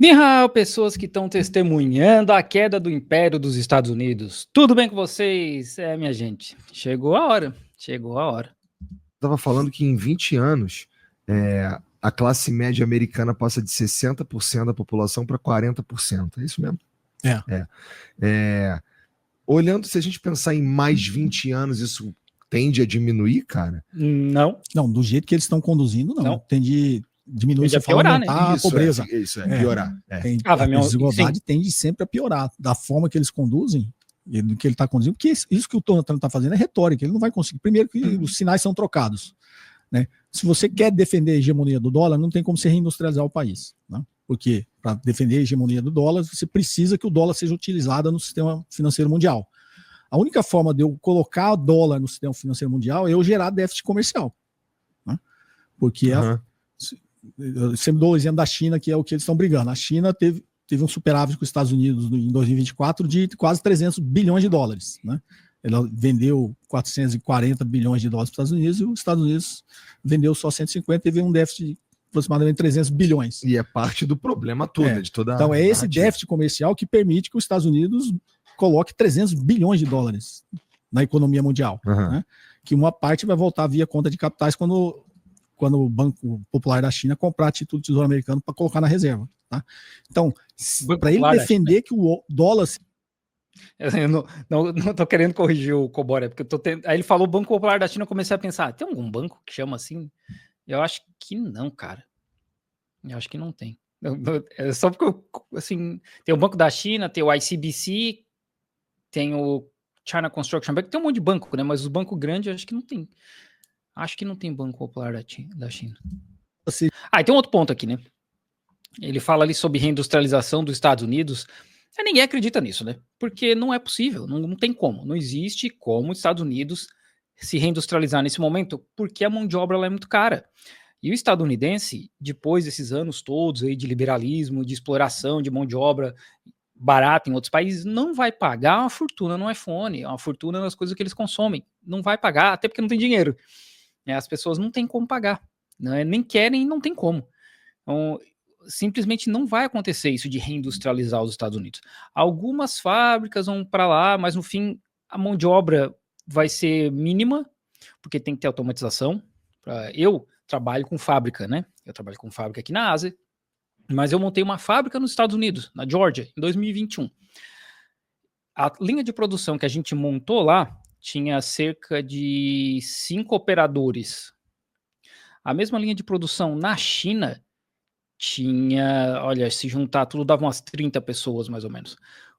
Nihao, pessoas que estão testemunhando a queda do Império dos Estados Unidos. Tudo bem com vocês? Minha gente, chegou a hora. Chegou a hora. Estava falando que em 20 anos a classe média americana passa de 60% da população para 40%. É isso mesmo? Olhando, se a gente pensar em mais 20 anos, isso tende a diminuir, cara? Não. Não, do jeito que eles estão conduzindo, não. Tende diminuir, tende a piorar, aumentar a pobreza. Piorar. A desigualdade tende sempre a piorar. Da forma que eles conduzem, do que ele está conduzindo, porque isso que o Donald Trump está fazendo é retórica, ele não vai conseguir. Primeiro que os sinais são trocados. Né? Se você quer defender a hegemonia do dólar, não tem como você reindustrializar o país. Né? Porque para defender a hegemonia do dólar, você precisa que o dólar seja utilizado no sistema financeiro mundial. A única forma de eu colocar o dólar no sistema financeiro mundial é eu gerar déficit comercial. Né? Porque eu sempre dou o exemplo da China, que é o que eles estão brigando. A China teve um superávit com os Estados Unidos em 2024 de quase 300 bilhões de dólares. Né? Ela vendeu 440 bilhões de dólares para os Estados Unidos e os Estados Unidos vendeu só 150 e teve um déficit de aproximadamente 300 bilhões. E é parte do problema todo. De toda então é esse déficit comercial que permite que os Estados Unidos coloque 300 bilhões de dólares na economia mundial. Né? Que uma parte vai voltar via conta de capitais quando o Banco Popular da China comprar título do Tesouro Americano para colocar na reserva. Tá? Então, para ele defender que o dólar... Eu não estou querendo corrigir o Cobora, porque aí ele falou Banco Popular da China, eu comecei a pensar, tem algum banco que chama assim? Eu acho que não, cara. Eu acho que não tem. É só porque, assim, tem o Banco da China, tem o ICBC, tem o China Construction Bank, tem um monte de banco, né? Mas os bancos grandes, eu acho que não tem. Acho que não tem Banco Popular da China. E tem um outro ponto aqui, né? Ele fala ali sobre reindustrialização dos Estados Unidos. Ninguém acredita nisso, né? Porque não é possível, não tem como. Não existe como os Estados Unidos se reindustrializar nesse momento, porque a mão de obra lá é muito cara. E o estadunidense, depois desses anos todos aí de liberalismo, de exploração de mão de obra barata em outros países, não vai pagar uma fortuna no iPhone, uma fortuna nas coisas que eles consomem. Não vai pagar, até porque não tem dinheiro. As pessoas não têm como pagar. Né? Nem querem e não tem como. Então, simplesmente não vai acontecer isso de reindustrializar os Estados Unidos. Algumas fábricas vão para lá, mas no fim a mão de obra vai ser mínima, porque tem que ter automatização. Eu trabalho com fábrica, né? Eu trabalho com fábrica aqui na Ásia, mas eu montei uma fábrica nos Estados Unidos, na Georgia, em 2021. A linha de produção que a gente montou lá tinha cerca de 5 operadores. A mesma linha de produção na China tinha, olha, se juntar tudo dava umas 30 pessoas mais ou menos.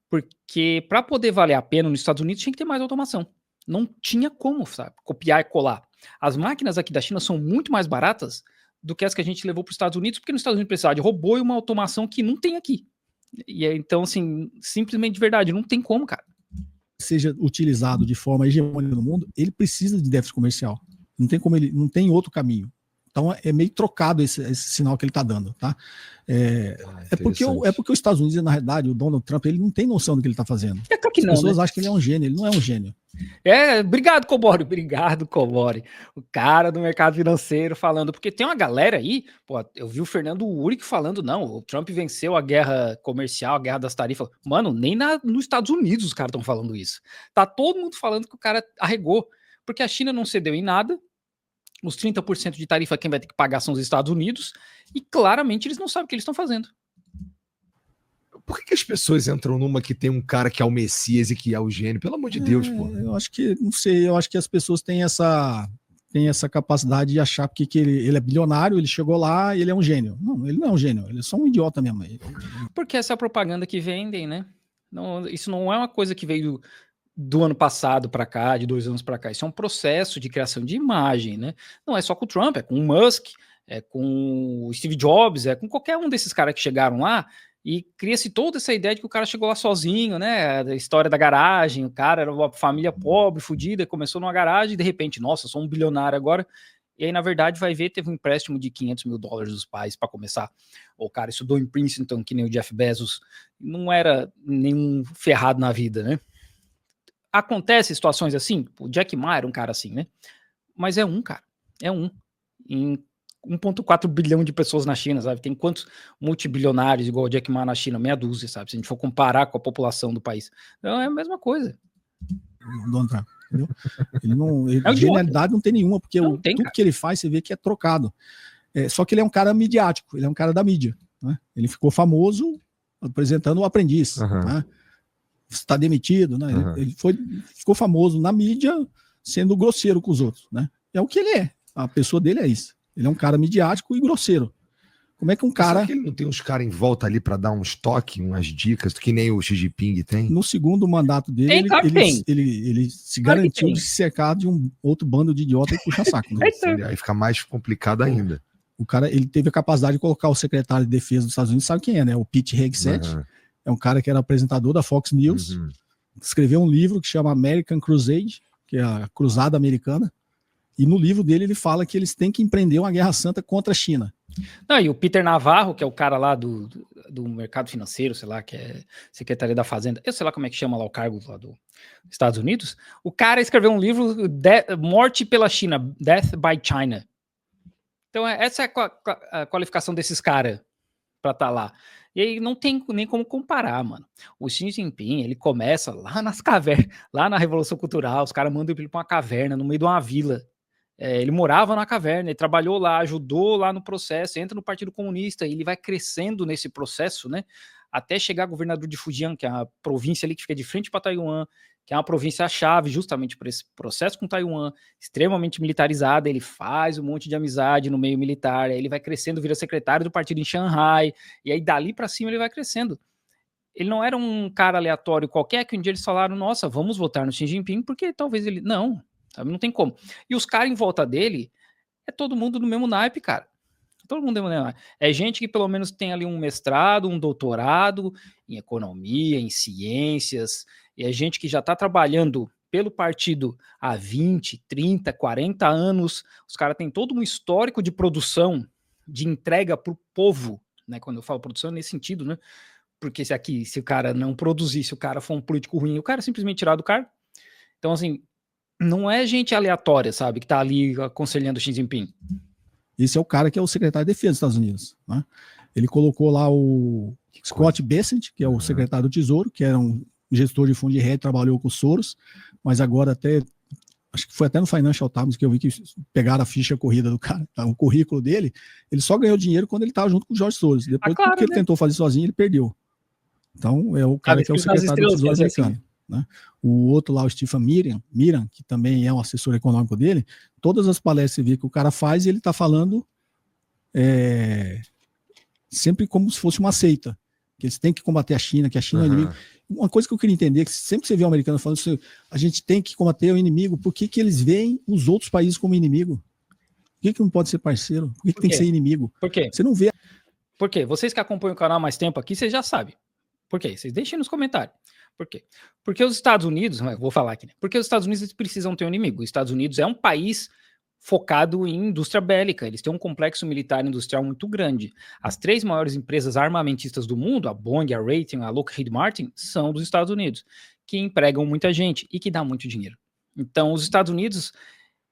Porque para poder valer a pena nos Estados Unidos tinha que ter mais automação. Não tinha como, sabe, copiar e colar. As máquinas aqui da China são muito mais baratas do que as que a gente levou para os Estados Unidos, porque nos Estados Unidos precisava de robô e uma automação que não tem aqui. E então, assim, simplesmente de verdade, não tem como, cara. Seja utilizado de forma hegemônica no mundo, ele precisa de déficit comercial. Não tem como, ele não tem outro caminho. Então é meio trocado esse sinal que ele está dando, tá? Porque os Estados Unidos, na realidade, o Donald Trump, ele não tem noção do que ele está fazendo. É claro que não, as pessoas acham que ele é um gênio, ele não é um gênio. Obrigado, Cobori, obrigado, Cobori. O cara do mercado financeiro falando, porque tem uma galera aí, pô, eu vi o Fernando Uric falando, não, o Trump venceu a guerra comercial, a guerra das tarifas. Mano, nem nos Estados Unidos os caras estão falando isso. Tá todo mundo falando que o cara arregou, porque a China não cedeu em nada, os 30% de tarifa quem vai ter que pagar são os Estados Unidos, e claramente eles não sabem o que eles estão fazendo. Por que as pessoas entram numa que tem um cara que é o Messias e que é o gênio? Pelo amor de Deus, pô. Eu acho que, não sei, eu acho que as pessoas têm essa capacidade de achar que ele é bilionário, ele chegou lá e ele é um gênio. Não, ele não é um gênio, ele é só um idiota mesmo. Porque essa é a propaganda que vendem, né? Não, isso não é uma coisa que veio do ano passado para cá, de 2 anos para cá. Isso é um processo de criação de imagem, né? Não é só com o Trump, é com o Musk, é com o Steve Jobs, é com qualquer um desses caras que chegaram lá e cria-se toda essa ideia de que o cara chegou lá sozinho, né? A história da garagem, o cara era uma família pobre, fodida, começou numa garagem e de repente, nossa, sou um bilionário agora. E aí, na verdade, vai ver, teve um empréstimo de $500 mil dos pais para começar. O cara estudou em Princeton, que nem o Jeff Bezos, não era nenhum ferrado na vida, né? Acontece situações assim, o Jack Ma era um cara assim, né? Mas é um cara, é um. 1,4 bilhão de pessoas na China, sabe? Tem quantos multibilionários igual o Jack Ma na China? Meia dúzia, sabe? Se a gente for comparar com a população do país. Então é a mesma coisa. Donald Trump, entendeu? Ele não, É um genialidade não tem nenhuma, porque Não tem, tudo cara. que ele faz, você vê que é trocado. Só que ele é um cara midiático, ele é um cara da mídia, né? Ele ficou famoso apresentando o Aprendiz, Aham. né? Está demitido, né? Aham. Ele ficou famoso na mídia sendo grosseiro com os outros, né? É o que ele é. A pessoa dele é isso. Ele é um cara midiático e grosseiro. Como é que um cara, Será que ele não tem uns caras em volta ali pra dar uns toques, umas dicas, que nem o Xi Jinping tem? no segundo mandato dele, Tem, claro que tem. ele se Claro que garantiu tem. de se cercar de um outro bando de idiota e puxa saco, né? Aí fica mais complicado ainda. O cara, ele teve a capacidade de colocar o secretário de defesa dos Estados Unidos, sabe quem é, né? O Pete Hegseth. Aham. É um cara que era apresentador da Fox News, Uhum. escreveu um livro que chama American Crusade, que é a Cruzada Americana, e no livro dele ele fala que eles têm que empreender uma guerra santa contra a China. Não, e o Peter Navarro, que é o cara lá do mercado financeiro, sei lá, que é Secretaria da Fazenda, eu sei lá como é que chama lá o cargo lá dos Estados Unidos, o cara escreveu um livro, Morte pela China, Death by China. Então essa é a qualificação desses caras pra estar lá. E aí não tem nem como comparar, mano. O Xi Jinping, ele começa lá nas cavernas, lá na Revolução Cultural, os caras mandam ele pra uma caverna, no meio de uma vila. Ele morava na caverna, ele trabalhou lá, ajudou lá no processo, entra no Partido Comunista, e ele vai crescendo nesse processo, né? Até chegar governador de Fujian, que é a província ali que fica de frente para Taiwan, que é uma província-chave justamente para esse processo com Taiwan, extremamente militarizada. Ele faz um monte de amizade no meio militar, aí ele vai crescendo, vira secretário do partido em Xangai, e aí dali para cima ele vai crescendo. Ele não era um cara aleatório qualquer, que um dia eles falaram, nossa, vamos votar no Xi Jinping, porque talvez ele... Não, sabe, não tem como. E os caras em volta dele, é todo mundo no mesmo naipe, cara. Todo mundo no mesmo naipe. É gente que pelo menos tem ali um mestrado, um doutorado em economia, em ciências, e é gente que já está trabalhando pelo partido há 20, 30, 40 anos. Os caras têm todo um histórico de produção, de entrega para o povo, né? Quando eu falo produção, nesse sentido, né? Porque se o cara não produzir, se o cara for um político ruim, o cara simplesmente tirar do cargo. Então, assim, não é gente aleatória, sabe, que tá ali aconselhando o Xi Jinping. Esse é o cara que é o secretário de defesa dos Estados Unidos, né? Ele colocou lá o Scott Bessent, que é o secretário do Tesouro, que era um gestor de fundo de hedge, trabalhou com o Soros, mas agora acho que foi até no Financial Times que eu vi que pegaram a ficha corrida do cara, o currículo dele, ele só ganhou dinheiro quando ele estava junto com o George Soros. Depois, claro, tudo que ele tentou fazer sozinho, ele perdeu. Então, é o cara que é o secretário do Tesouro americano. Assim. Né? O outro lá, o Stephen Miran, que também é um assessor econômico dele, todas as palestras que você vê que o cara faz, ele está falando sempre como se fosse uma seita, que eles têm que combater a China, que a China é o inimigo. Uma coisa que eu queria entender, que sempre que você vê um americano falando assim, a gente tem que combater o inimigo, por que eles veem os outros países como inimigo? Por que não pode ser parceiro? Por que tem que ser inimigo? Por quê? Você não vê. Por quê? Vocês que acompanham o canal há mais tempo aqui, vocês já sabem. Por quê? Vocês deixem nos comentários. Por quê? Porque os Estados Unidos, vou falar aqui, né? Porque os Estados Unidos precisam ter um inimigo. Os Estados Unidos é um país focado em indústria bélica. Eles têm um complexo militar industrial muito grande. As 3 maiores empresas armamentistas do mundo, a Boeing, a Raytheon, a Lockheed Martin, são dos Estados Unidos, que empregam muita gente e que dá muito dinheiro. Então, os Estados Unidos,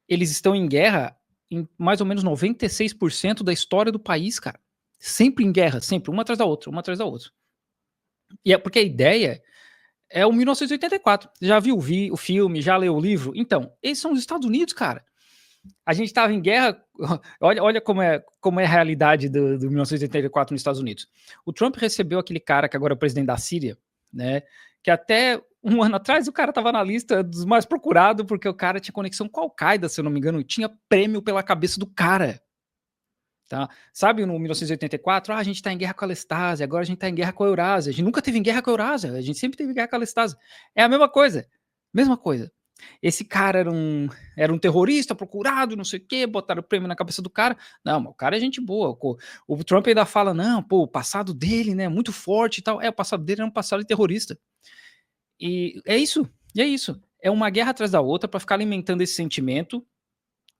eles estão em guerra em mais ou menos 96% da história do país, cara. Sempre em guerra, sempre, uma atrás da outra, uma atrás da outra. E é porque a ideia é o 1984. Já viu o filme, já leu o livro? Então, esses são os Estados Unidos, cara. A gente estava em guerra. Olha como é a realidade do 1984 nos Estados Unidos. O Trump recebeu aquele cara que agora é o presidente da Síria, né? Que até um ano atrás o cara estava na lista dos mais procurados, porque o cara tinha conexão com a Al-Qaeda, se eu não me engano, e tinha prêmio pela cabeça do cara. Tá? Sabe, no 1984, a gente está em guerra com a Lestásia, agora a gente está em guerra com a Eurásia. A gente nunca teve em guerra com a Eurásia, a gente sempre teve guerra com a Lestásia. É a mesma coisa, mesma coisa. Esse cara era um terrorista procurado, não sei o quê, botaram o prêmio na cabeça do cara. Não, mas o cara é gente boa. O Trump ainda fala, não, pô, o passado dele, né, muito forte e tal. O passado dele era um passado de terrorista. E é isso. É uma guerra atrás da outra para ficar alimentando esse sentimento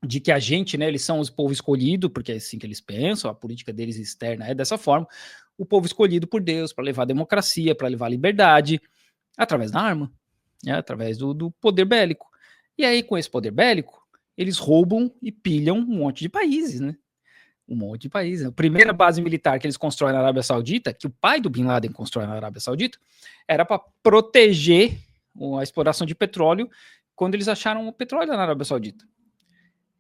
de que a gente, né, eles são o povo escolhido, porque é assim que eles pensam, a política deles externa é dessa forma, o povo escolhido por Deus para levar a democracia, para levar a liberdade, através da arma, né, através do poder bélico. E aí, com esse poder bélico, eles roubam e pilham um monte de países, né? Um monte de países. A primeira base militar que eles constroem na Arábia Saudita, que o pai do Bin Laden constrói na Arábia Saudita, era para proteger a exploração de petróleo quando eles acharam o petróleo na Arábia Saudita.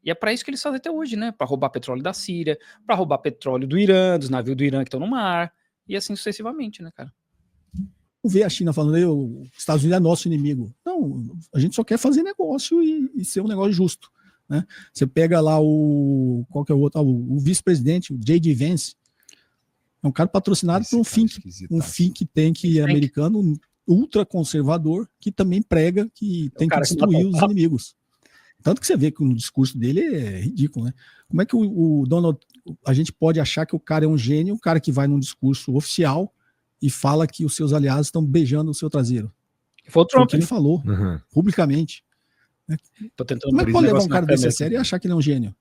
E é para isso que eles fazem até hoje, né? Para roubar petróleo da Síria, para roubar petróleo do Irã, dos navios do Irã que estão no mar, e assim sucessivamente, né, cara? Ver a China falando, os Estados Unidos é nosso inimigo. Não, a gente só quer fazer negócio e ser um negócio justo. Né? Você pega lá qual que é o outro? O vice-presidente, o J.D. Vance, é um cara patrocinado por um think tank americano ultra conservador que também prega que tem que destruir os inimigos. Tanto que você vê que o discurso dele é ridículo, né? Como é que o Donald, a gente pode achar que o cara é um gênio, um cara que vai num discurso oficial e fala que os seus aliados estão beijando o seu traseiro? Foi o Trump, que ele falou publicamente. Como é que pode levar um cara desse a sério e achar que ele é um gênio?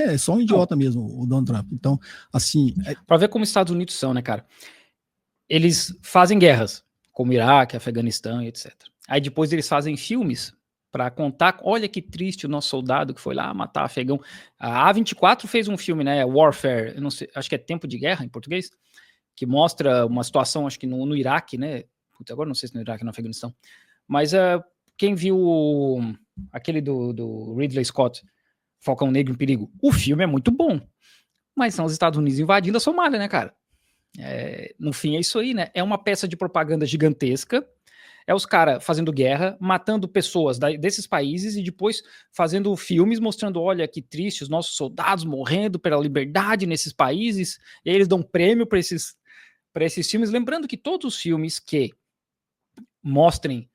É só um idiota mesmo, o Donald Trump. Então, assim... Para ver como os Estados Unidos são, né, cara? Eles fazem guerras, como Iraque, Afeganistão e etc. Aí depois eles fazem filmes para contar, olha que triste o nosso soldado que foi lá matar afegão. A A24 fez um filme, né, Warfare, eu não sei, acho que é Tempo de Guerra em português, que mostra uma situação, acho que no Iraque, né, putz, agora não sei se no Iraque ou no Afeganistão, mas quem viu aquele do Ridley Scott, Falcão Negro em Perigo, o filme é muito bom, mas são os Estados Unidos invadindo a Somália, né, cara? No fim é isso aí, né, é uma peça de propaganda gigantesca, é os caras fazendo guerra, matando pessoas desses países e depois fazendo filmes mostrando, olha que triste, os nossos soldados morrendo pela liberdade nesses países, e aí eles dão prêmio para esses filmes, lembrando que todos os filmes que mostrem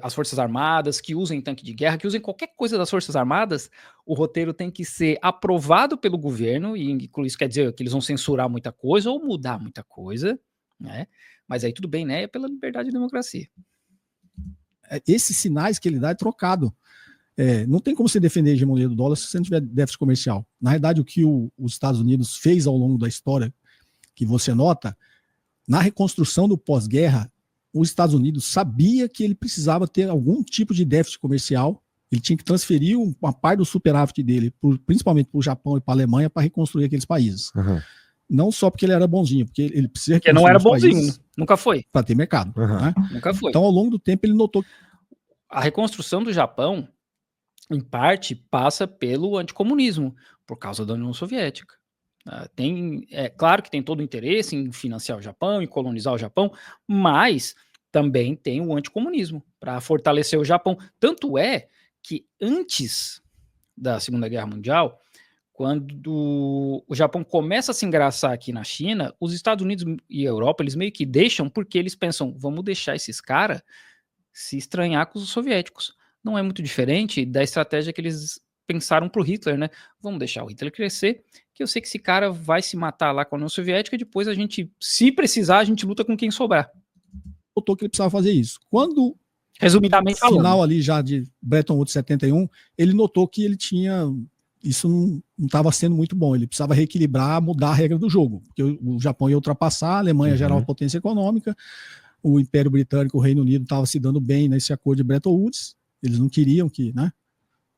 as Forças Armadas, que usem tanque de guerra, que usem qualquer coisa das Forças Armadas, o roteiro tem que ser aprovado pelo governo, e isso quer dizer que eles vão censurar muita coisa ou mudar muita coisa, né? Mas aí tudo bem, né? É pela liberdade e democracia. Esses sinais que ele dá é trocado. Não tem como você defender a hegemonia do dólar se você não tiver déficit comercial. Na realidade, o que os Estados Unidos fez ao longo da história, que você nota, na reconstrução do pós-guerra, os Estados Unidos sabia que ele precisava ter algum tipo de déficit comercial, ele tinha que transferir uma parte do superávit dele, principalmente para o Japão e para a Alemanha, para reconstruir aqueles países. Não só porque ele era bonzinho, porque ele precisa... Porque não era bonzinho, nunca foi. Para ter mercado. Né? Nunca foi. Então, ao longo do tempo, ele notou... A reconstrução do Japão, em parte, passa pelo anticomunismo, por causa da União Soviética. Claro que tem todo o interesse em financiar o Japão, em colonizar o Japão, mas também tem o anticomunismo, para fortalecer o Japão. Tanto é que antes da Segunda Guerra Mundial, quando o Japão começa a se engraçar aqui na China, os Estados Unidos e a Europa, eles meio que deixam, porque eles pensam, vamos deixar esses caras se estranhar com os soviéticos. Não é muito diferente da estratégia que eles pensaram pro Hitler, né? Vamos deixar o Hitler crescer, que eu sei que esse cara vai se matar lá com a União Soviética e depois a gente, se precisar, a gente luta com quem sobrar. Notou que ele precisava fazer isso. Quando, resumidamente falando, final ali já de Bretton Woods 71, ele notou que ele tinha... Isso não estava sendo muito bom. Ele precisava reequilibrar, mudar a regra do jogo. Porque o Japão ia ultrapassar, a Alemanha já era uma potência econômica, o Império Britânico, o Reino Unido estava se dando bem nesse acordo de Bretton Woods. Eles não queriam que, né?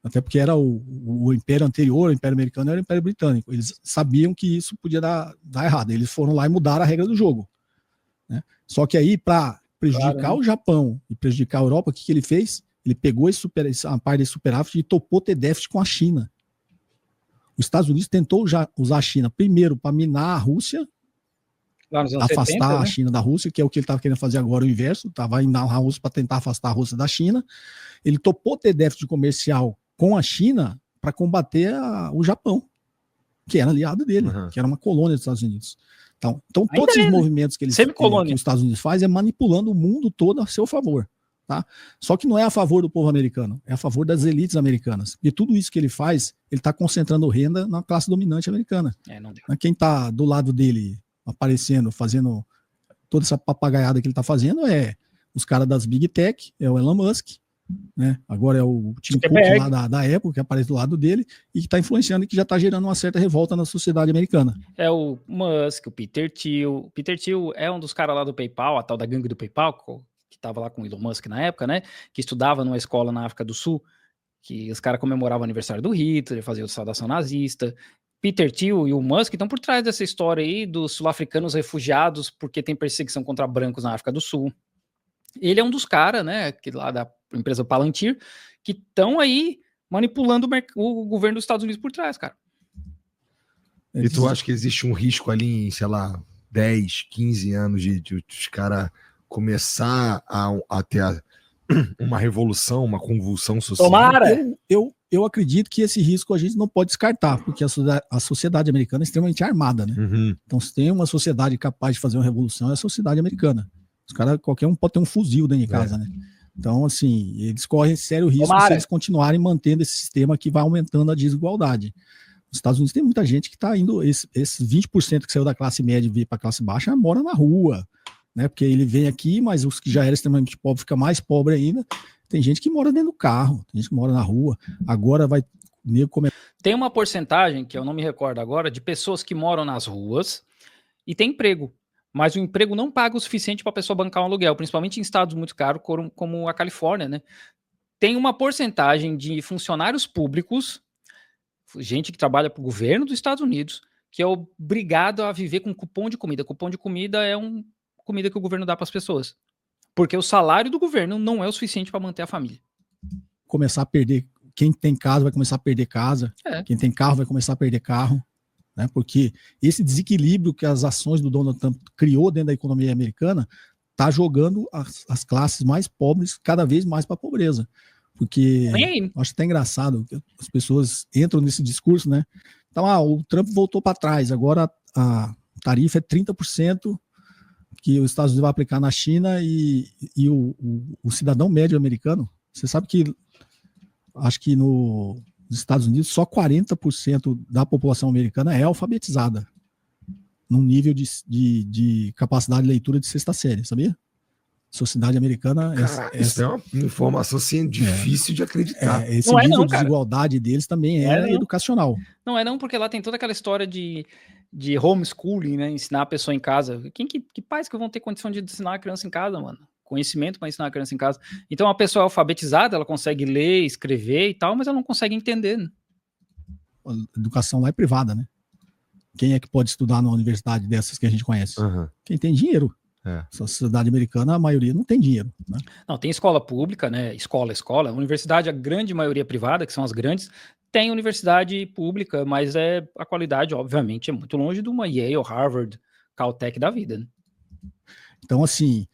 Até porque era o Império anterior, o Império Americano era o Império Britânico. Eles sabiam que isso podia dar errado. Eles foram lá e mudaram a regra do jogo. Né? Só que aí, para prejudicar o Japão e prejudicar a Europa, o que ele fez? Ele pegou a parte desse superávit e topou ter déficit com a China. Os Estados Unidos tentou usar a China primeiro para minar a Rússia, afastar 70, a China da Rússia, que é o que ele estava querendo fazer agora, o inverso, estava indo na Rússia para tentar afastar a Rússia da China. Ele topou ter déficit comercial com a China para combater o Japão, que era aliado dele, que era uma colônia dos Estados Unidos. Então todos esses movimentos que os Estados Unidos faz é manipulando o mundo todo a seu favor. Tá? Só que não é a favor do povo americano, é a favor das elites americanas. E tudo isso que ele faz, ele está concentrando renda na classe dominante americana. Quem está do lado dele aparecendo, fazendo toda essa papagaiada que ele está fazendo é os caras das Big Tech, é o Elon Musk, né? Agora é o Tim Cook lá da Apple, que aparece do lado dele e que está influenciando e que já está gerando uma certa revolta na sociedade americana. É o Musk, o Peter Thiel. O Peter Thiel é um dos caras lá do PayPal, a tal da gangue do PayPal, que estava lá com o Elon Musk na época, né? Que estudava numa escola na África do Sul, que os caras comemoravam o aniversário do Hitler, faziam saudação nazista. Peter Thiel e o Musk estão por trás dessa história aí dos sul-africanos refugiados porque tem perseguição contra brancos na África do Sul. Ele é um dos caras, né, que lá da empresa Palantir, que estão aí manipulando o governo dos Estados Unidos por trás, cara. E tu acha que existe um risco ali em, sei lá, 10, 15 anos de os caras começar a ter uma revolução, uma convulsão social? Tomara! Eu acredito que esse risco a gente não pode descartar, porque a sociedade americana é extremamente armada, né? Uhum. Então, se tem uma sociedade capaz de fazer uma revolução, é a sociedade americana. Os caras, qualquer um pode ter um fuzil dentro de casa, né? Então, assim, eles correm sério risco se eles continuarem mantendo esse sistema que vai aumentando a desigualdade. Nos Estados Unidos tem muita gente que está indo, esses 20% que saiu da classe média e veio para a classe baixa, mora na rua, né? Porque ele vem aqui, mas os que já eram extremamente pobres ficam mais pobres ainda. Tem gente que mora dentro do carro, tem gente que mora na rua. Agora vai comer. Tem uma porcentagem, que eu não me recordo agora, de pessoas que moram nas ruas e tem emprego, mas o emprego não paga o suficiente para a pessoa bancar um aluguel, principalmente em estados muito caros como a Califórnia, né? Tem uma porcentagem de funcionários públicos, gente que trabalha para o governo dos Estados Unidos, que é obrigado a viver com cupom de comida. Cupom de comida é uma comida que o governo dá para as pessoas. Porque o salário do governo não é o suficiente para manter a família. Começar a perder. Quem tem casa vai começar a perder casa. Quem tem carro vai começar a perder carro. Né? Porque esse desequilíbrio que as ações do Donald Trump criou dentro da economia americana está jogando as classes mais pobres cada vez mais para a pobreza. Porque acho até engraçado que as pessoas entram nesse discurso, né? Então, o Trump voltou para trás, agora a tarifa é 30%. Que os Estados Unidos vai aplicar na China e o cidadão médio americano, você sabe que acho que nos Estados Unidos só 40% da população americana é alfabetizada num nível de capacidade de leitura de sexta série, sabia? Sociedade americana... Isso é uma informação assim, difícil de acreditar. Esse nível de desigualdade deles também é educacional. Não é não, porque lá tem toda aquela história de homeschooling, né? Ensinar a pessoa em casa. Que pais que vão ter condição de ensinar a criança em casa, mano? Conhecimento para ensinar a criança em casa. Então a pessoa é alfabetizada, ela consegue ler, escrever e tal, mas ela não consegue entender, né? A educação lá é privada, né? Quem é que pode estudar numa universidade dessas que a gente conhece? Uhum. Quem tem dinheiro. A sociedade americana, a maioria não tem dinheiro, né? Não, tem escola pública, né? Escola. A universidade, a grande maioria privada, que são as grandes, tem universidade pública, mas a qualidade, obviamente, é muito longe de uma Yale, Harvard, Caltech da vida, né? Então, assim,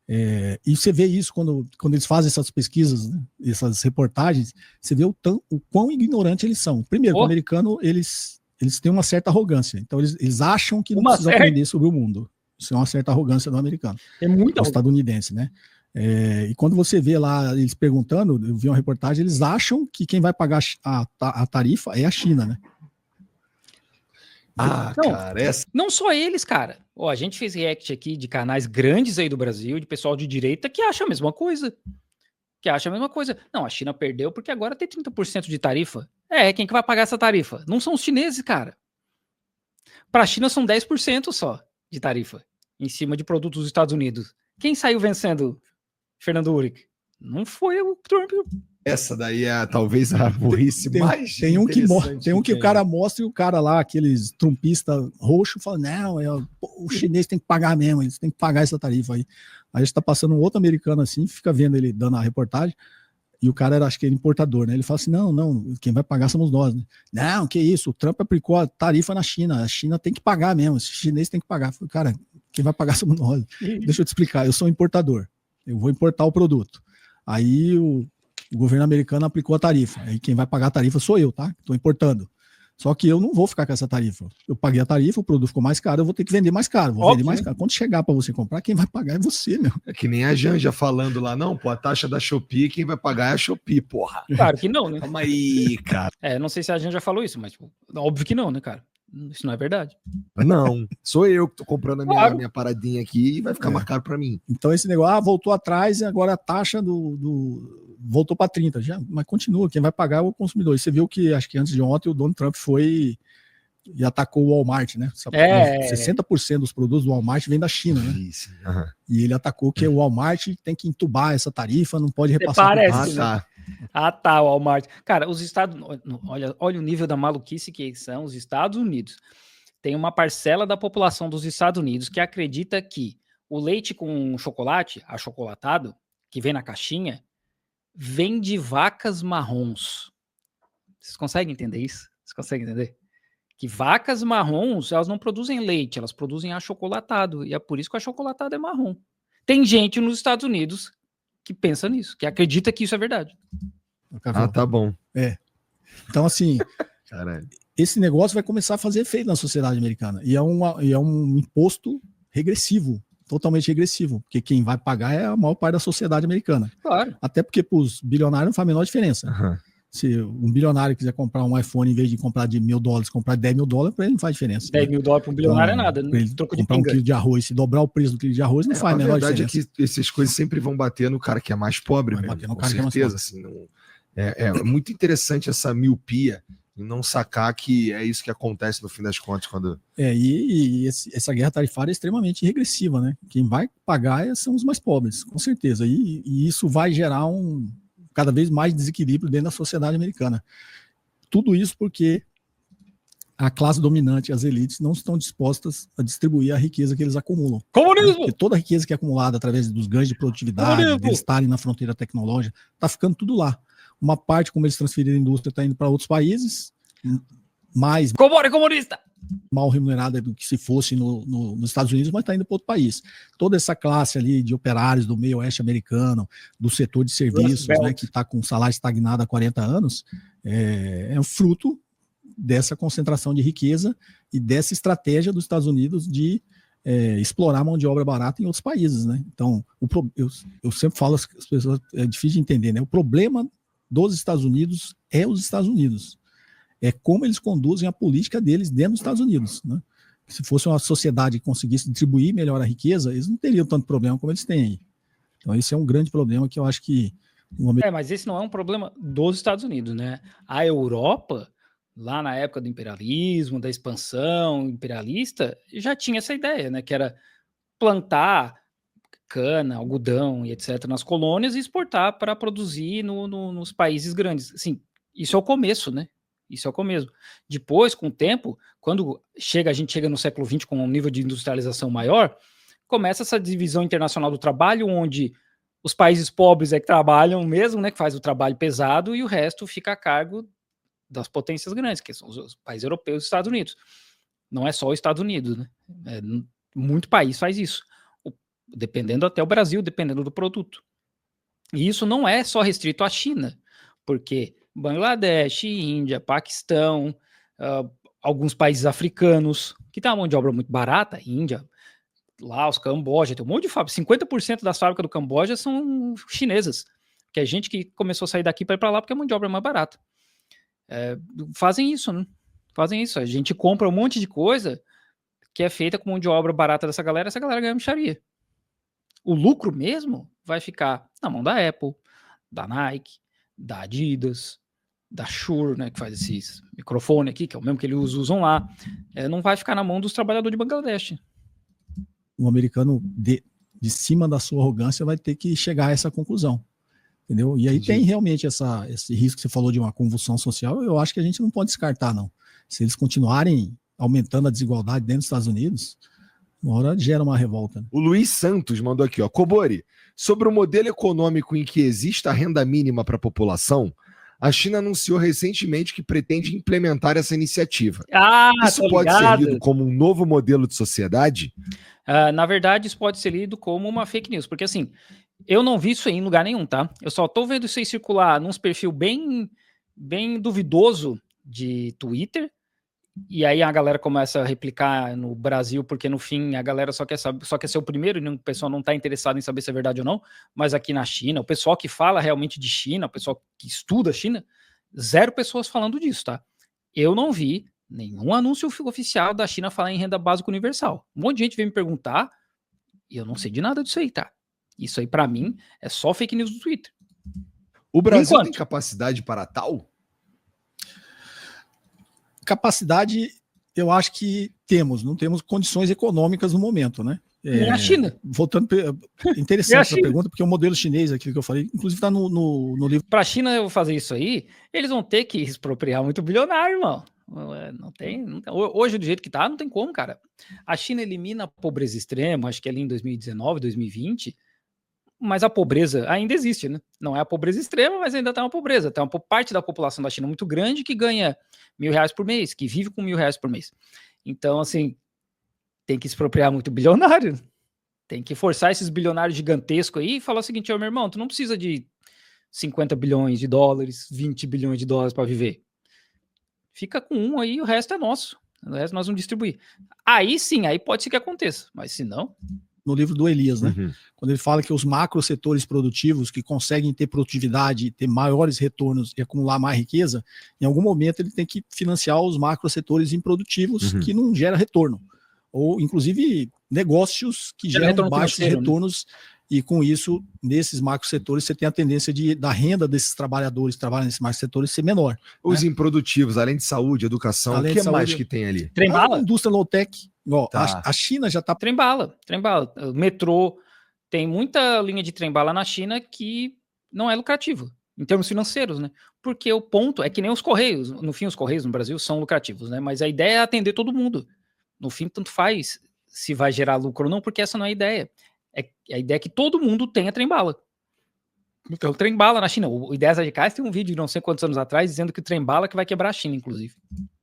e você vê isso quando eles fazem essas pesquisas, né? Essas reportagens, você vê o quão ignorante eles são. Primeiro, o americano, eles têm uma certa arrogância. Então, eles acham que não precisam aprender sobre o mundo. Isso é uma certa arrogância do americano. É muito estadunidense, né? E quando você vê lá eles perguntando, eu vi uma reportagem, eles acham que quem vai pagar a tarifa é a China, né? Não só eles, cara. A gente fez react aqui de canais grandes aí do Brasil, de pessoal de direita que acha a mesma coisa. Não, a China perdeu porque agora tem 30% de tarifa. Quem que vai pagar essa tarifa? Não são os chineses, cara. Para a China são 10% só de tarifa em cima de produtos dos Estados Unidos. Quem saiu vencendo, Fernando Uric? Não foi o Trump. Essa daí é talvez a burrice mais tem um que o cara mostra e o cara lá, aqueles trumpistas roxo, fala, não, o chinês tem que pagar mesmo, eles têm que pagar essa tarifa aí. Aí está passando um outro americano assim, fica vendo ele dando a reportagem, e o cara acho que era importador, né? Ele fala assim, não, quem vai pagar somos nós, né? Não, que isso, o Trump aplicou a tarifa na China, a China tem que pagar mesmo, os chineses têm que pagar. Eu falei, cara, quem vai pagar somos nós. Deixa eu te explicar, eu sou um importador, eu vou importar o produto. Aí o governo americano aplicou a tarifa, aí quem vai pagar a tarifa sou eu, tá? Estou importando. Só que eu não vou ficar com essa tarifa. Eu paguei a tarifa, o produto ficou mais caro, eu vou ter que vender mais caro. Vender mais caro. Quando chegar para você comprar, quem vai pagar é você, meu. É que nem a Janja falando lá, não, a taxa da Shopee, quem vai pagar é a Shopee, porra. Claro que não, né? Calma aí, cara. Não sei se a Janja já falou isso, mas óbvio que não, né, cara? Isso não é verdade. Não, sou eu que tô comprando a minha paradinha aqui e vai ficar mais caro para mim. Então esse negócio, voltou atrás e agora a taxa voltou para 30, já, mas continua, quem vai pagar é o consumidor. E você viu que, acho que antes de ontem, o Donald Trump foi e atacou o Walmart, né? 60% dos produtos do Walmart vem da China, né? Isso. Uhum. E ele atacou que o Walmart tem que entubar essa tarifa, não pode repassar. Parece, né? Ah, tá, Walmart. Cara, os Estados... Olha o nível da maluquice que são os Estados Unidos. Tem uma parcela da população dos Estados Unidos que acredita que o leite com chocolate, achocolatado, que vem na caixinha, vem de vacas marrons. Vocês conseguem entender isso? Vocês conseguem entender? Que vacas marrons, elas não produzem leite, elas produzem achocolatado. E é por isso que o achocolatado é marrom. Tem gente nos Estados Unidos que pensa nisso, que acredita que isso é verdade. Ah, tá bom. Então, assim, Caralho. esse negócio vai começar a fazer efeito na sociedade americana. E é um imposto regressivo, totalmente regressivo, porque quem vai pagar é a maior parte da sociedade americana. Claro. Até porque para os bilionários não faz a menor diferença. Uhum. Se um bilionário quiser comprar um iPhone, em vez de comprar de $1.000, comprar $10.000, para ele não faz diferença. $10.000 para um bilionário Então, é nada. ele Troco de comprar um pinga. quilo de arroz, se dobrar o preço do quilo de arroz, não faz a menor diferença. A verdade é que essas coisas sempre vão bater no cara que é mais pobre, Vai mesmo, bater no com cara que é mais certeza. pobre. Assim, não, é muito interessante essa miopia e não sacar que é isso que acontece no fim das contas quando... Essa guerra tarifária é extremamente regressiva, né? Quem vai pagar são os mais pobres, com certeza. E isso vai gerar cada vez mais desequilíbrio dentro da sociedade americana. Tudo isso porque a classe dominante, as elites, não estão dispostas a distribuir a riqueza que eles acumulam. Comunismo! Porque toda a riqueza que é acumulada através dos ganhos de produtividade, Comunismo! deles estarem na fronteira tecnológica, está ficando tudo lá. Uma parte, como eles transferiram a indústria, está indo para outros países, mais Cobore comunista! mal remunerada do que se fosse nos Estados Unidos, mas está indo para outro país. Toda essa classe ali de operários do meio oeste americano, do setor de serviços, né, que está com salário estagnado há 40 anos, é um fruto dessa concentração de riqueza e dessa estratégia dos Estados Unidos de explorar mão de obra barata em outros países, né? Então, eu sempre falo às pessoas, é difícil de entender, né? O problema dos Estados Unidos é os Estados Unidos. É como eles conduzem a política deles dentro dos Estados Unidos, né? Se fosse uma sociedade que conseguisse distribuir melhor a riqueza, eles não teriam tanto problema como eles têm aí. Então, esse é um grande problema que eu acho que... mas esse não é um problema dos Estados Unidos, né? A Europa, lá na época do imperialismo, da expansão imperialista, já tinha essa ideia, né? Que era plantar cana, algodão e etc. nas colônias e exportar para produzir nos países grandes. Assim, isso é o começo, né? Isso é o começo. Depois, com o tempo, quando a gente chega no século XX com um nível de industrialização maior, começa essa divisão internacional do trabalho, onde os países pobres é que trabalham mesmo, né, que faz o trabalho pesado, e o resto fica a cargo das potências grandes, que são os países europeus e os Estados Unidos. Não é só os Estados Unidos, né? Muito país faz isso. Dependendo até o Brasil, dependendo do produto. E isso não é só restrito à China, porque Bangladesh, Índia, Paquistão, alguns países africanos, que tem uma mão de obra muito barata, Índia, Laos, Camboja, tem um monte de fábricas, 50% das fábricas do Camboja são chinesas, que é gente que começou a sair daqui para ir para lá porque a mão de obra é mais barata. Fazem isso, né? Fazem isso. A gente compra um monte de coisa que é feita com mão de obra barata dessa galera, essa galera ganha mixaria. O lucro mesmo vai ficar na mão da Apple, da Nike, da Adidas, da Shure, né, que faz esses microfone aqui, que é o mesmo que eles usam lá. Não vai ficar na mão dos trabalhadores de Bangladesh. O americano, de cima da sua arrogância, vai ter que chegar a essa conclusão. Entendeu? E aí tem realmente esse risco que você falou de uma convulsão social, eu acho que a gente não pode descartar, não. Se eles continuarem aumentando a desigualdade dentro dos Estados Unidos, uma hora gera uma revolta. Né? O Luiz Santos mandou aqui, ó. Cobori, sobre o modelo econômico em que existe a renda mínima para a população, a China anunciou recentemente que pretende implementar essa iniciativa. Isso pode ser lido como um novo modelo de sociedade? Na verdade, isso pode ser lido como uma fake news, porque assim, eu não vi isso aí em lugar nenhum, tá? Eu só tô vendo isso aí circular num perfil bem duvidoso de Twitter, e aí a galera começa a replicar no Brasil, porque no fim a galera só quer ser o primeiro, e o pessoal não tá interessado em saber se é verdade ou não, mas aqui na China, o pessoal que fala realmente de China, o pessoal que estuda a China, 0 pessoas falando disso, tá? Eu não vi nenhum anúncio oficial da China falar em renda básica universal. Um monte de gente vem me perguntar, e eu não sei de nada disso aí, tá? Isso aí, pra mim, é só fake news do Twitter. O Brasil tem capacidade para tal? Capacidade, eu acho que não temos condições econômicas no momento, né? Na China. Voltando, interessante essa pergunta, porque o modelo chinês, aquilo que eu falei, inclusive está no livro. Para a China eu fazer isso aí, eles vão ter que expropriar muito bilionário, irmão. Não tem. Hoje, do jeito que tá, não tem como, cara. A China elimina a pobreza extrema, acho que ali em 2019, 2020, mas a pobreza ainda existe, né? Não é a pobreza extrema, mas ainda tá uma pobreza. Tem uma parte da população da China muito grande que ganha R$1.000 por mês, que vive com R$1.000 por mês. Então, assim, tem que expropriar muito bilionário. Tem que forçar esses bilionários gigantescos aí e falar o seguinte, meu irmão, tu não precisa de 50 bilhões de dólares, 20 bilhões de dólares para viver. Fica com um aí, o resto é nosso. O resto nós vamos distribuir. Aí sim, aí pode ser que aconteça, mas se não... No livro do Elias, né? Quando ele fala que os macro setores produtivos que conseguem ter produtividade, ter maiores retornos e acumular mais riqueza, em algum momento ele tem que financiar os macro setores improdutivos que não gera retorno. Ou, inclusive, negócios que geram baixos retornos, né? E com isso, nesses macro setores, você tem a tendência da renda desses trabalhadores que trabalham nesses macro setores ser menor. Os improdutivos, além de saúde, educação, o que mais que tem ali? Trem-bala? Indústria low-tech. A China já está... Trem-bala. O metrô, tem muita linha de trem-bala na China que não é lucrativa, em termos financeiros, né? Porque o ponto é que nem os Correios. No fim, os Correios no Brasil são lucrativos, né? Mas a ideia é atender todo mundo. No fim, tanto faz se vai gerar lucro ou não, porque essa não é a ideia. A ideia é que todo mundo tenha trem-bala. Então, trem-bala na China. O Ideias Radicais tem um vídeo de não sei quantos anos atrás dizendo que o trem-bala que vai quebrar a China, inclusive.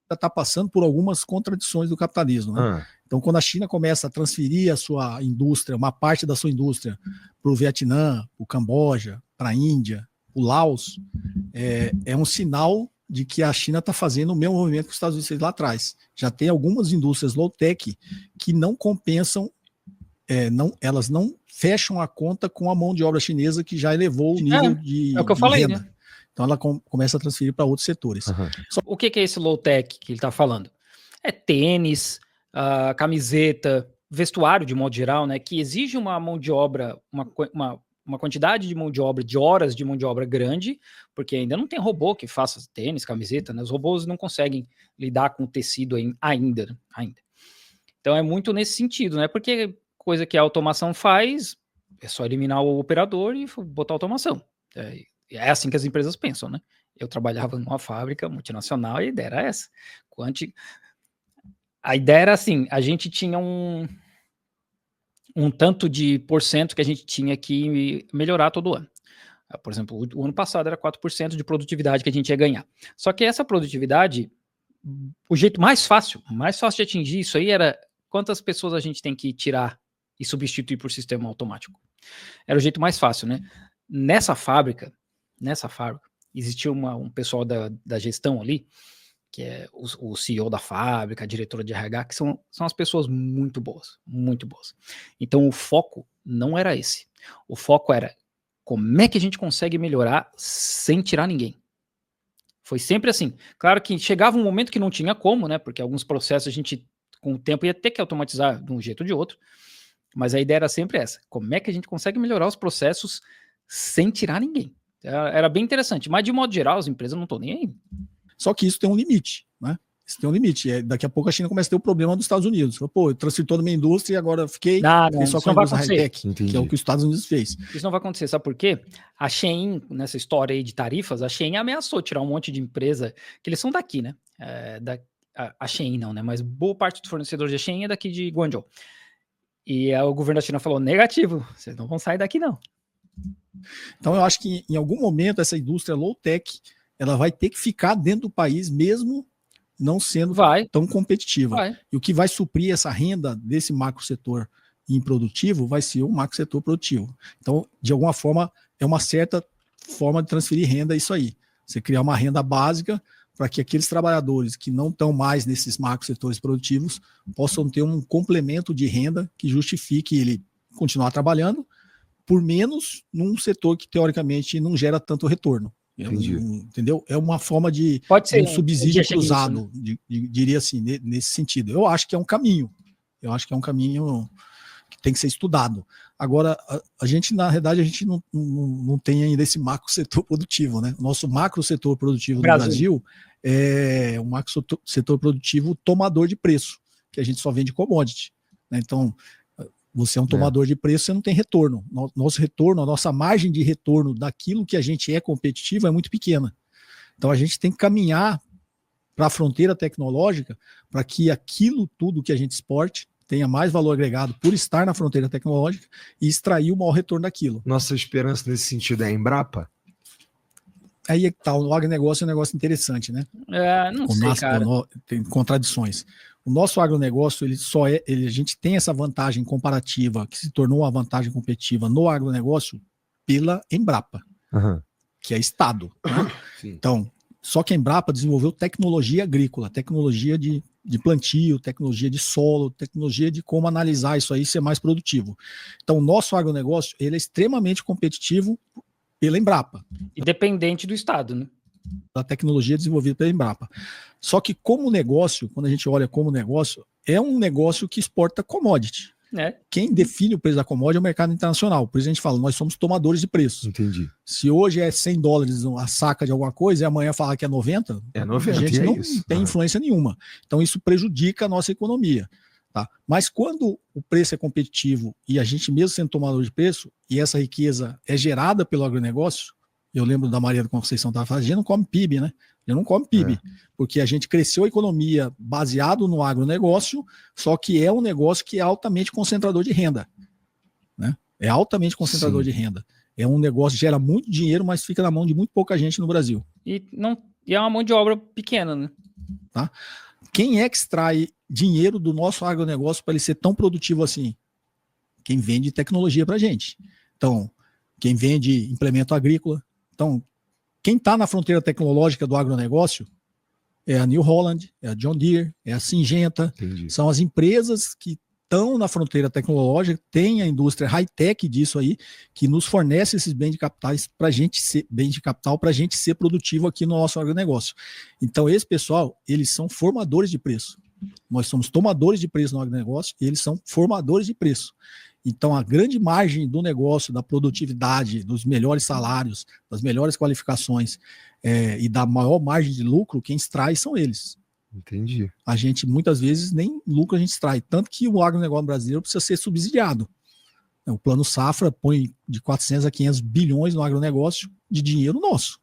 Está passando por algumas contradições do capitalismo, né? Então, quando a China começa a transferir a sua indústria, uma parte da sua indústria para o Vietnã, o Camboja, para a Índia, o Laos, é um sinal de que a China está fazendo o mesmo movimento que os Estados Unidos fez lá atrás. Já tem algumas indústrias low-tech que não compensam, elas não fecham a conta com a mão de obra chinesa que já elevou o nível de É o que eu falei, renda. né? Então ela começa a transferir para outros setores. O que é esse low-tech que ele está falando? É tênis, camiseta, vestuário de modo geral, né? Que exige uma mão de obra, uma quantidade de mão de obra, de horas de mão de obra grande, porque ainda não tem robô que faça tênis, camiseta, né? Os robôs não conseguem lidar com o tecido ainda. Então é muito nesse sentido, né? Porque coisa que a automação faz é só eliminar o operador e botar automação. É assim que as empresas pensam, né? Eu trabalhava numa fábrica multinacional e a ideia era essa. A ideia era assim, a gente tinha um tanto de porcento que a gente tinha que melhorar todo ano. Por exemplo, o ano passado era 4% de produtividade que a gente ia ganhar. Só que essa produtividade, o jeito mais fácil de atingir isso aí era quantas pessoas a gente tem que tirar e substituir por sistema automático. Era o jeito mais fácil, né? Nessa fábrica, existia um pessoal da gestão ali, que é o CEO da fábrica, a diretora de RH, que são as pessoas muito boas, muito boas. Então o foco não era esse. O foco era como é que a gente consegue melhorar sem tirar ninguém. Foi sempre assim. Claro que chegava um momento que não tinha como, né? Porque alguns processos a gente, com o tempo, ia ter que automatizar de um jeito ou de outro. Mas a ideia era sempre essa. Como é que a gente consegue melhorar os processos sem tirar ninguém? Era bem interessante. Mas, de modo geral, as empresas não estão nem aí. Só que isso tem um limite, né? Isso tem um limite. Daqui a pouco a China começa a ter o problema dos Estados Unidos. Pô, eu transferi toda a minha indústria e agora fiquei só com a indústria high-tech, que é o que os Estados Unidos fez. Isso não vai acontecer. Sabe por quê? A Shein, nessa história aí de tarifas, a Shein ameaçou tirar um monte de empresa, que eles são daqui, né? A Shein não, né? Mas boa parte dos fornecedores da Shein é daqui de Guangzhou. E o governo da China falou, negativo, vocês não vão sair daqui não. Então eu acho que em algum momento essa indústria low-tech, ela vai ter que ficar dentro do país mesmo não sendo tão competitiva. E o que vai suprir essa renda desse macro setor improdutivo vai ser o macro setor produtivo. Então, de alguma forma, é uma certa forma de transferir renda isso aí. Você criar uma renda básica para que aqueles trabalhadores que não estão mais nesses macro setores produtivos possam ter um complemento de renda que justifique ele continuar trabalhando por menos num setor que, teoricamente, não gera tanto retorno. Entendeu? É uma forma de um subsídio cruzado, né? Diria assim, nesse sentido. Eu acho que é um caminho. Eu acho que é um caminho que tem que ser estudado. Agora, a gente, na realidade, a gente não tem ainda esse macro setor produtivo, né? O nosso macro setor produtivo no Brasil é um macro setor produtivo tomador de preço, que a gente só vende commodity, né? Então, Você é um tomador de preço, você não tem retorno. Nosso retorno, a nossa margem de retorno daquilo que a gente é competitivo é muito pequena. Então a gente tem que caminhar para a fronteira tecnológica para que aquilo tudo que a gente exporte tenha mais valor agregado por estar na fronteira tecnológica e extrair o maior retorno daquilo. Nossa esperança nesse sentido é a Embrapa? Aí é que tá, o agronegócio é um negócio interessante, né? Não sei, cara. Tem contradições. O nosso agronegócio, a gente tem essa vantagem comparativa, que se tornou uma vantagem competitiva no agronegócio pela Embrapa, que é Estado. Né? Então, só que a Embrapa desenvolveu tecnologia agrícola, tecnologia de plantio, tecnologia de solo, tecnologia de como analisar isso aí e ser mais produtivo. Então, o nosso agronegócio, ele é extremamente competitivo pela Embrapa. Independente do Estado, né? Da tecnologia desenvolvida pela Embrapa. Só que como negócio, quando a gente olha como negócio, é um negócio que exporta commodity. Quem define o preço da commodity é o mercado internacional. Por isso a gente fala, nós somos tomadores de preços. Entendi. Se hoje é $100 a saca de alguma coisa e amanhã falar que é 90, a gente não tem influência nenhuma. Então isso prejudica a nossa economia. Tá? Mas quando o preço é competitivo e a gente mesmo sendo tomador de preço e essa riqueza é gerada pelo agronegócio, eu lembro da Maria da Conceição estava falando, a gente não come PIB, né? A gente não come PIB, porque a gente cresceu a economia baseado no agronegócio, só que é um negócio que é altamente concentrador de renda. Né? É altamente concentrador de renda. É um negócio que gera muito dinheiro, mas fica na mão de muito pouca gente no Brasil. E é uma mão de obra pequena, né? Tá? Quem é que extrai dinheiro do nosso agronegócio para ele ser tão produtivo assim? Quem vende tecnologia para a gente. Então, quem vende implemento agrícola. Então, quem está na fronteira tecnológica do agronegócio é a New Holland, é a John Deere, é a Syngenta. Entendi. São as empresas que estão na fronteira tecnológica, tem a indústria high-tech disso aí, que nos fornece esses bens de capitais para a gente ser produtivo aqui no nosso agronegócio. Então, esse pessoal, eles são formadores de preço. Nós somos tomadores de preço no agronegócio e eles são formadores de preço. Então, a grande margem do negócio, da produtividade, dos melhores salários, das melhores qualificações e da maior margem de lucro, quem extrai são eles. Entendi. A gente, muitas vezes, nem lucro a gente extrai. Tanto que o agronegócio brasileiro precisa ser subsidiado. O Plano Safra põe de 400 a 500 bilhões no agronegócio de dinheiro nosso,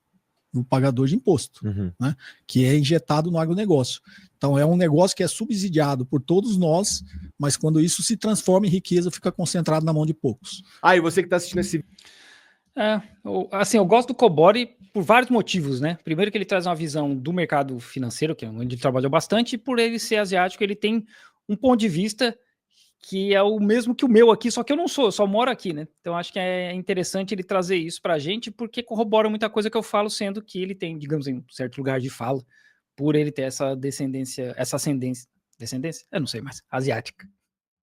no pagador de imposto, né, que é injetado no agronegócio. Então é um negócio que é subsidiado por todos nós, mas quando isso se transforma em riqueza, fica concentrado na mão de poucos. E você que está assistindo esse vídeo. Eu gosto do Cobori por vários motivos, né? Primeiro que ele traz uma visão do mercado financeiro, que é onde ele trabalhou bastante, e por ele ser asiático, ele tem um ponto de vista que é o mesmo que o meu aqui, só que eu só moro aqui, né? Então acho que é interessante ele trazer isso pra gente, porque corrobora muita coisa que eu falo, sendo que ele tem, digamos, um certo lugar de fala, por ele ter essa ascendência, eu não sei mais, asiática.